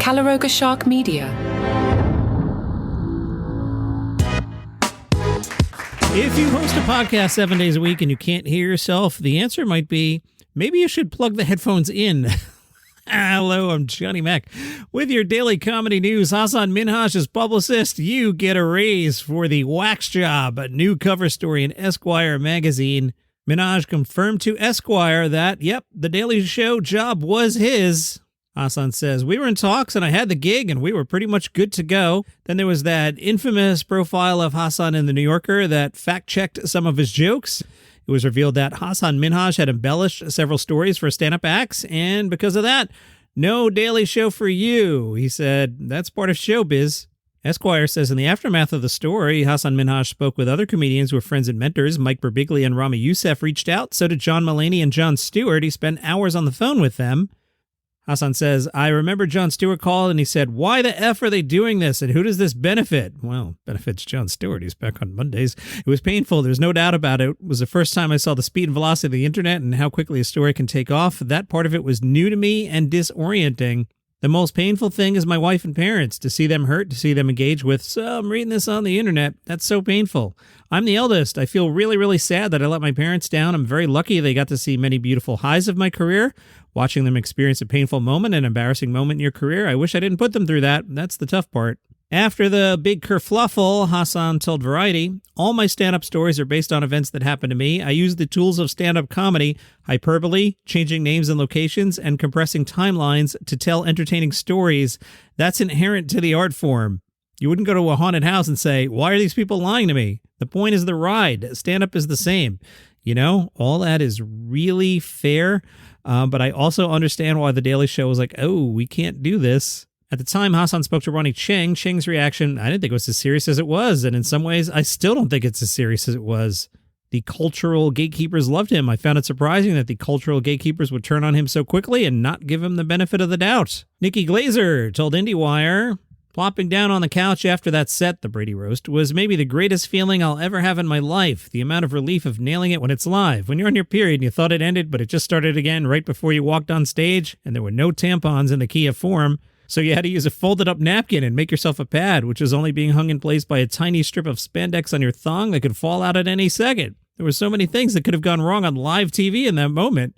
Calaroga Shark Media. If you host a podcast 7 days a week and you can't hear yourself, the answer might be maybe you should plug the headphones in. Hello, I'm Johnny Mac. With your daily comedy news, Hasan Minhaj's publicist, you get a raise for the wax job, a new cover story in Esquire magazine. Minhaj confirmed to Esquire that, yep, the Daily Show job was his. Hasan says, we were in talks and I had the gig and we were pretty much good to go. Then there was that infamous profile of Hasan in the New Yorker that fact-checked some of his jokes. It was revealed that Hasan Minhaj had embellished several stories for stand-up acts, and because of that, no Daily Show for you. He said, that's part of showbiz. Esquire says in the aftermath of the story, Hasan Minhaj spoke with other comedians who were friends and mentors. Mike Birbiglia and Rami Youssef reached out. So did John Mulaney and Jon Stewart. He spent hours on the phone with them. Hasan says, I remember Jon Stewart called and he said, why the F are they doing this and who does this benefit? Well, benefits Jon Stewart. He's back on Mondays. It was painful. There's no doubt about it. It was the first time I saw the speed and velocity of the internet and how quickly a story can take off. That part of it was new to me and disorienting. The most painful thing is my wife and parents, to see them hurt, to see them engage with, so I'm reading this on the internet. That's so painful. I'm the eldest. I feel really, really sad that I let my parents down. I'm very lucky they got to see many beautiful highs of my career. Watching them experience a painful moment, an embarrassing moment in your career, I wish I didn't put them through that. That's the tough part. After the big kerfluffle, Hasan told Variety, all my stand-up stories are based on events that happened to me. I use the tools of stand-up comedy, hyperbole, changing names and locations, and compressing timelines to tell entertaining stories. That's inherent to the art form. You wouldn't go to a haunted house and say, why are these people lying to me? The point is the ride. Stand-up is the same. You know, all that is really fair, but I also understand why The Daily Show was like, oh, we can't do this. At the time, Hasan spoke to Ronnie Chang. Chang's reaction, I didn't think it was as serious as it was, and in some ways, I still don't think it's as serious as it was. The cultural gatekeepers loved him. I found it surprising that the cultural gatekeepers would turn on him so quickly and not give him the benefit of the doubt. Nikki Glaser told IndieWire, plopping down on the couch after that set, the Brady Roast, was maybe the greatest feeling I'll ever have in my life. The amount of relief of nailing it when it's live. When you're on your period and you thought it ended, but it just started again right before you walked on stage, and there were no tampons in the key of form. So you had to use a folded-up napkin and make yourself a pad, which was only being hung in place by a tiny strip of spandex on your thong that could fall out at any second. There were so many things that could have gone wrong on live TV in that moment.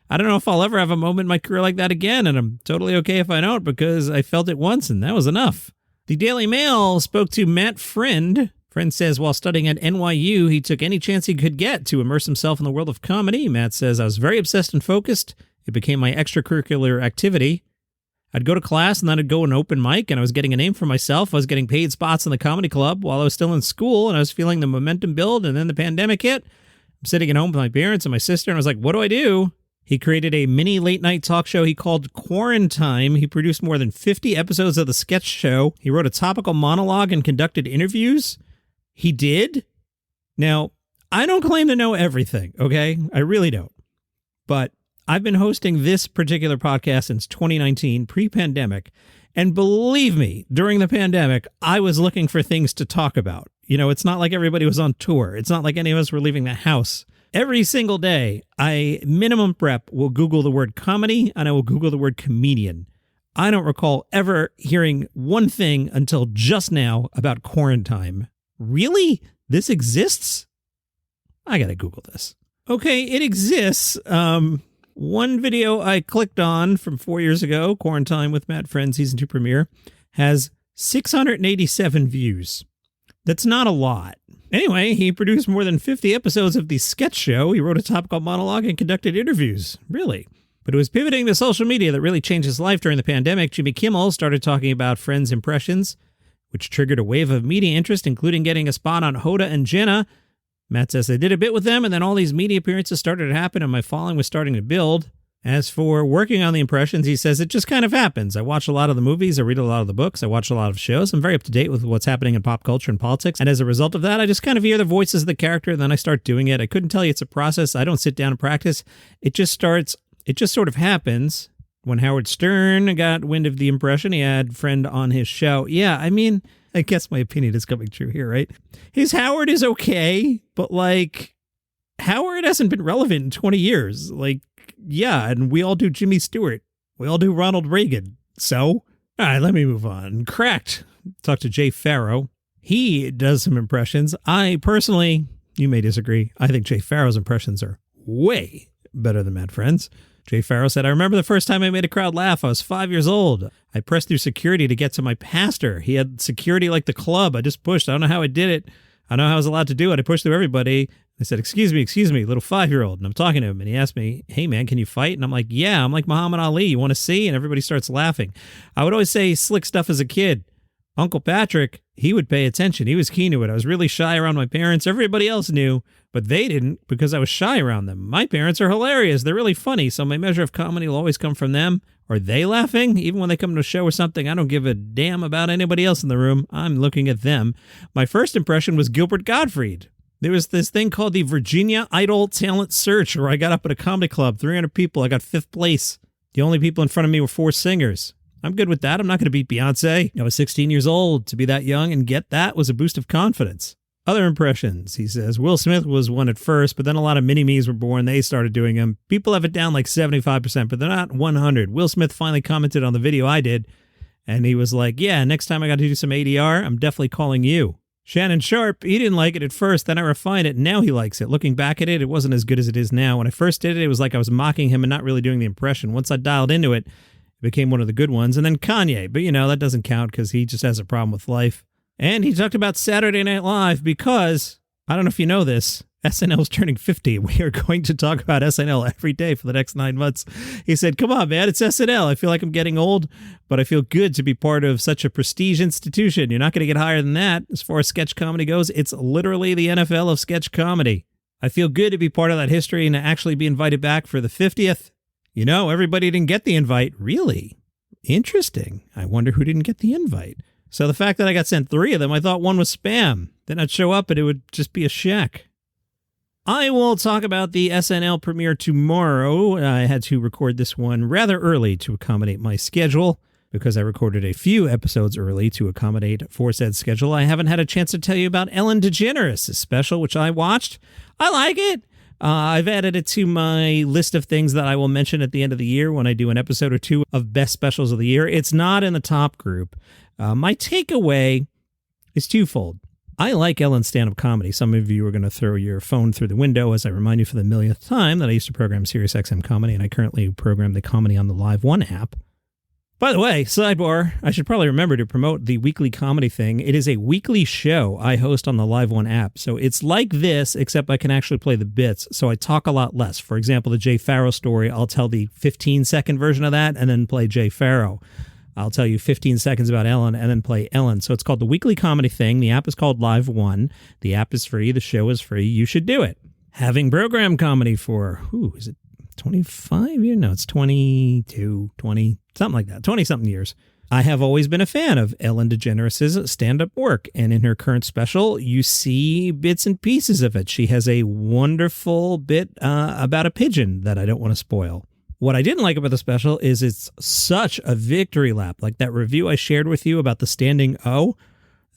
I don't know if I'll ever have a moment in my career like that again, and I'm totally okay if I don't, because I felt it once, and that was enough. The Daily Mail spoke to Matt Friend. Friend says while studying at NYU, he took any chance he could get to immerse himself in the world of comedy. Matt says, I was very obsessed and focused. It became my extracurricular activity. I'd go to class and then I'd go an open mic and I was getting a name for myself. I was getting paid spots in the comedy club while I was still in school and I was feeling the momentum build, and then the pandemic hit. I'm sitting at home with my parents and my sister and I was like, what do I do? He created a mini late night talk show he called Quarantine. He produced more than 50 episodes of the sketch show. He wrote a topical monologue and conducted interviews. He did? Now, I don't claim to know everything, okay? I really don't. But I've been hosting this particular podcast since 2019, pre-pandemic, and believe me, during the pandemic, I was looking for things to talk about. You know, it's not like everybody was on tour. It's not like any of us were leaving the house. Every single day, I minimum prep will Google the word comedy, and I will Google the word comedian. I don't recall ever hearing one thing until just now about Quarantine. Really? This exists? I gotta Google this. Okay, it exists. One video I clicked on from 4 years ago, Quarantine with Matt Friend Season 2 premiere, has 687 views. That's not a lot. Anyway, he produced more than 50 episodes of the sketch show. He wrote a topical monologue and conducted interviews. Really? But it was pivoting to social media that really changed his life during the pandemic. Jimmy Kimmel started talking about Friend's impressions, which triggered a wave of media interest, including getting a spot on Hoda and Jenna. Matt says they did a bit with them, and then all these media appearances started to happen, and my following was starting to build. As for working on the impressions, he says it just kind of happens. I watch a lot of the movies, I read a lot of the books, I watch a lot of shows. I'm very up to date with what's happening in pop culture and politics, and as a result of that, I just kind of hear the voices of the character, and then I start doing it. I couldn't tell you it's a process. I don't sit down and practice. It just sort of happens. When Howard Stern got wind of the impression, he had Friend on his show. Yeah, I mean, I guess my opinion is coming true here, right? His Howard is okay, but like, Howard hasn't been relevant in 20 years. Like, yeah, and we all do Jimmy Stewart. We all do Ronald Reagan. So, All right, let me move on. Cracked. Talk to Jay Pharoah. He does some impressions. I personally, you may disagree, I think Jay Pharoah's impressions are way better than Mad Friends. Jay Pharoah said, I remember the first time I made a crowd laugh. I was 5 years old. I pressed through security to get to my pastor. He had security like the club. I just pushed. I don't know how I did it. I don't know how I was allowed to do it. I pushed through everybody. I said, excuse me, little 5-year-old. And I'm talking to him, and he asked me, hey, man, can you fight? And I'm like, yeah, I'm like Muhammad Ali. You want to see? And everybody starts laughing. I would always say slick stuff as a kid. Uncle Patrick, he would pay attention. He was keen to it. I was really shy around my parents. Everybody else knew, but they didn't because I was shy around them. My parents are hilarious. They're really funny, so my measure of comedy will always come from them. Are they laughing? Even when they come to a show or something, I don't give a damn about anybody else in the room. I'm looking at them. My first impression was Gilbert Gottfried. There was this thing called the Virginia Idol Talent Search where I got up at a comedy club, 300 people. I got 5th place. The only people in front of me were 4 singers. I'm good with that. I'm not going to beat Beyonce. I was 16 years old. To be that young and get that was a boost of confidence. Other impressions, he says, Will Smith was one at first, but then a lot of mini-me's were born. They started doing them. People have it down like 75%, but they're not 100. Will Smith finally commented on the video I did, and he was like, yeah, next time I got to do some ADR, I'm definitely calling you. Shannon Sharp, he didn't like it at first, then I refined it, and now he likes it. Looking back at it, it wasn't as good as it is now. When I first did it, it was like I was mocking him and not really doing the impression. Once I dialed into it, it became one of the good ones. And then Kanye, but that doesn't count because he just has a problem with life. And he talked about Saturday Night Live because, I don't know if you know this, SNL is turning 50. We are going to talk about SNL every day for the next 9 months. He said, come on, man, it's SNL. I feel like I'm getting old, but I feel good to be part of such a prestige institution. You're not going to get higher than that. As far as sketch comedy goes, it's literally the NFL of sketch comedy. I feel good to be part of that history and to actually be invited back for the 50th. Everybody didn't get the invite. Really? Interesting. I wonder who didn't get the invite. So the fact that I got sent 3 of them, I thought one was spam. Then I'd show up and it would just be a shack. I will talk about the SNL premiere tomorrow. I had to record this one rather early to accommodate my schedule because I recorded a few episodes early to accommodate for said schedule. I haven't had a chance to tell you about Ellen DeGeneres' special, which I watched. I like it. I've added it to my list of things that I will mention at the end of the year when I do an episode or 2 of best specials of the year. It's not in the top group. My takeaway is twofold. I like Ellen's stand-up comedy. Some of you are going to throw your phone through the window as I remind you for the millionth time that I used to program SiriusXM Comedy, and I currently program the Comedy on the Live One app. By the way, sidebar, I should probably remember to promote the weekly comedy thing. It is a weekly show I host on the Live One app. So it's like this, except I can actually play the bits. So I talk a lot less. For example, the Jay Pharoah story, I'll tell the 15-second version of that and then play Jay Pharoah. I'll tell you 15 seconds about Ellen and then play Ellen. So it's called the weekly comedy thing. The app is called Live One. The app is free. The show is free. You should do it. Having program comedy for, is it 25 years? No, it's 22, 20, something like that, 20-something years. I have always been a fan of Ellen DeGeneres' stand-up work, and in her current special, you see bits and pieces of it. She has a wonderful bit about a pigeon that I don't want to spoil. What I didn't like about the special is it's such a victory lap. Like that review I shared with you about the standing O,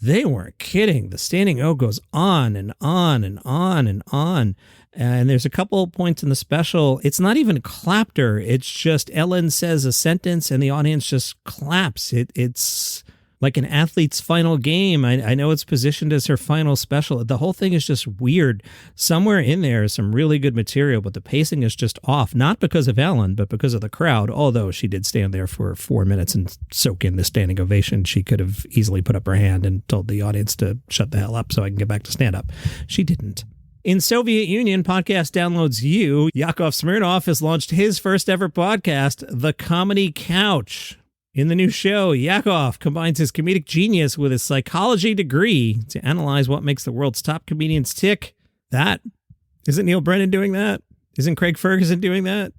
they weren't kidding. The standing O goes on and on and on and on. And there's a couple of points in the special. It's not even clapter. It's just Ellen says a sentence and the audience just claps. It's like an athlete's final game. I know it's positioned as her final special. The whole thing is just weird. Somewhere in there is some really good material, but the pacing is just off. Not because of Ellen, but because of the crowd. Although she did stand there for 4 minutes and soak in the standing ovation. She could have easily put up her hand and told the audience to shut the hell up so I can get back to stand up. She didn't. In Soviet Union, podcast downloads you. Yakov Smirnoff has launched his first ever podcast, The Comedy Couch. In the new show, Yakov combines his comedic genius with his psychology degree to analyze what makes the world's top comedians tick. Isn't Neil Brennan doing that? Isn't Craig Ferguson doing that?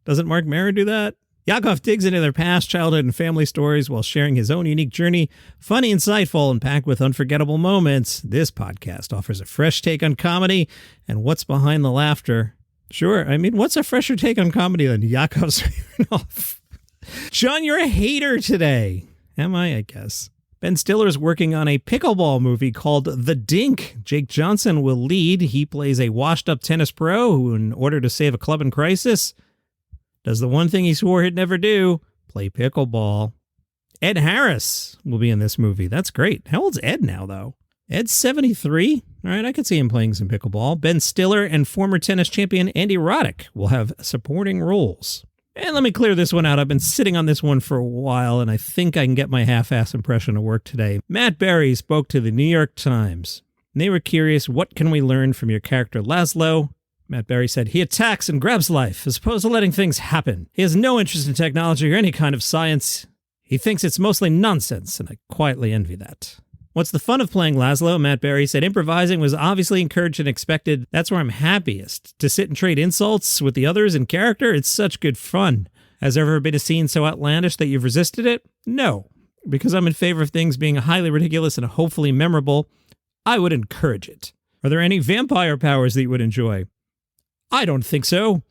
Doesn't Mark Maron do that? Yakov digs into their past, childhood, and family stories while sharing his own unique journey. Funny, insightful, and packed with unforgettable moments, this podcast offers a fresh take on comedy and what's behind the laughter. Sure, what's a fresher take on comedy than Yakov Smirnoff? John, you're a hater today. Am I guess. Ben Stiller's working on a pickleball movie called The Dink. Jake Johnson will lead. He plays a washed-up tennis pro who, in order to save a club in crisis, does the one thing he swore he'd never do, play pickleball. Ed Harris will be in this movie. That's great. How old's Ed now, though? Ed's 73. All right, I could see him playing some pickleball. Ben Stiller and former tennis champion Andy Roddick will have supporting roles. And let me clear this one out. I've been sitting on this one for a while, and I think I can get my half-ass impression to work today. Matt Berry spoke to the New York Times. They were curious, what can we learn from your character Laszlo? Matt Berry said, he attacks and grabs life, as opposed to letting things happen. He has no interest in technology or any kind of science. He thinks it's mostly nonsense, and I quietly envy that. What's the fun of playing Laszlo? Matt Berry said, improvising was obviously encouraged and expected. That's where I'm happiest. To sit and trade insults with the others in character, it's such good fun. Has there ever been a scene so outlandish that you've resisted it? No. Because I'm in favor of things being highly ridiculous and hopefully memorable, I would encourage it. Are there any vampire powers that you would enjoy? I don't think so.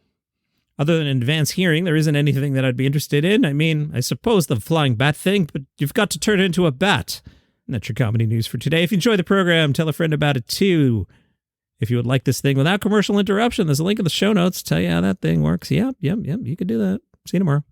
Other than advanced hearing, there isn't anything that I'd be interested in. I mean, I suppose the flying bat thing, but you've got to turn it into a bat. And that's your comedy news for today. If you enjoy the program, tell a friend about it too. If you would like this thing without commercial interruption, there's a link in the show notes to tell you how that thing works. Yep, you could do that. See you tomorrow.